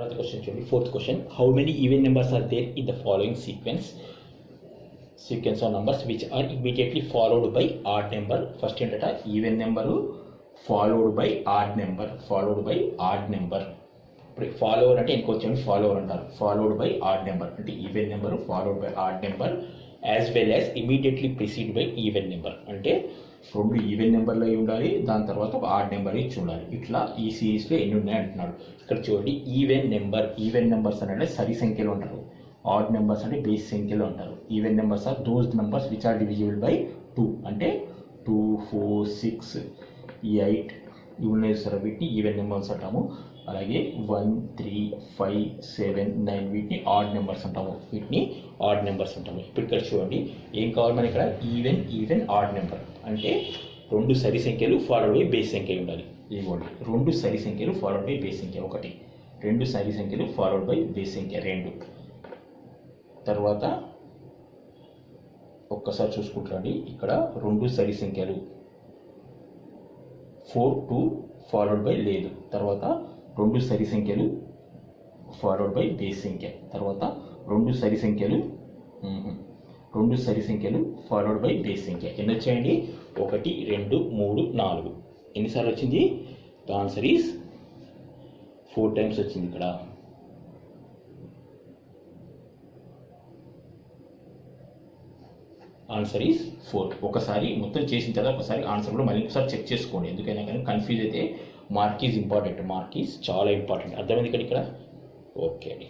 తర్వాత క్వశ్చన్ చూడండి, fourth question. How many even numbers are there in the following sequence of numbers which are immediately followed by odd number. First ఏంటంటే even number followed by odd number. ఇప్పుడు follower అంటే ఇంకొచ్చేది follower అంటారు. Followed by odd number అంటే even number followed by odd number as well as immediately preceded by even number. అంటే రెండు even నెంబర్లు అయి ఉండాలి, దాని తర్వాత ఒక ఆడ్ నెంబర్ ఇచ్చి ఉండాలి. ఇట్లా ఈ సిరీస్లో ఎన్ని ఉన్నాయి అంటున్నాడు. ఇక్కడ చూడండి, ఈవెన్ నెంబర్స్ అంటే సరి సంఖ్యలో ఉంటారు. ఆడ్ నెంబర్స్ అంటే బేస్ సంఖ్యలో ఉంటారు. Even numbers are those numbers which are divisible by 2 అంటే 2, 4, 6, 8 ఇవి ఉన్నాయి సార్. వీటిని ఈవెన్ నెంబర్స్ అంటాము. అలాగే 1, 3, 5, 7, 9 వీటిని ఆడ్ నెంబర్స్ అంటాము. ఇప్పుడు ఇక్కడ చూడండి, ఏం కావాలి మనకి ఇక్కడ ఈవెన్ ఆడ్ నెంబర్ అంటే రెండు సరి సంఖ్యలు ఫాలోడ్ బై బేస్ సంఖ్య ఉండాలి. ఇవ్వండి, రెండు సరి సంఖ్యలు ఫాలోడ్ బై బేస్ సంఖ్య 1, రెండు సరి సంఖ్యలు ఫాలోడ్ బై బేస్ సంఖ్య 2. తర్వాత ఒక్కసారి చూసుకుంటారండి, ఇక్కడ రెండు సరి సంఖ్యలు 4, 2 ఫాలోడ్ బై లేదు. తర్వాత రెండు సరి సంఖ్యలు ఫాలోడ్ బై బేస్ సంఖ్య. తర్వాత రెండు సరి సంఖ్యలు ఫాలోడ్ బై బేస్ సంఖ్య. ఎన్ని వచ్చాయండి? 1, 2, 3, 4. ఎన్నిసార్లు వచ్చింది? ద ఆన్సర్ ఈజ్ 4 టైమ్స్ వచ్చింది. ఇక్కడ ఆన్సర్ ఈజ్ 4. ఒకసారి మొత్తం చేసిన తర్వాత ఒకసారి ఆన్సర్ కూడా మళ్ళీ ఒకసారి చెక్ చేసుకోండి. ఎందుకైనా కానీ కన్ఫ్యూజ్ అయితే mark is important. Mark is చాలా ఇంపార్టెంట్. అర్థమైంది ఇక్కడ. ఓకే అండి.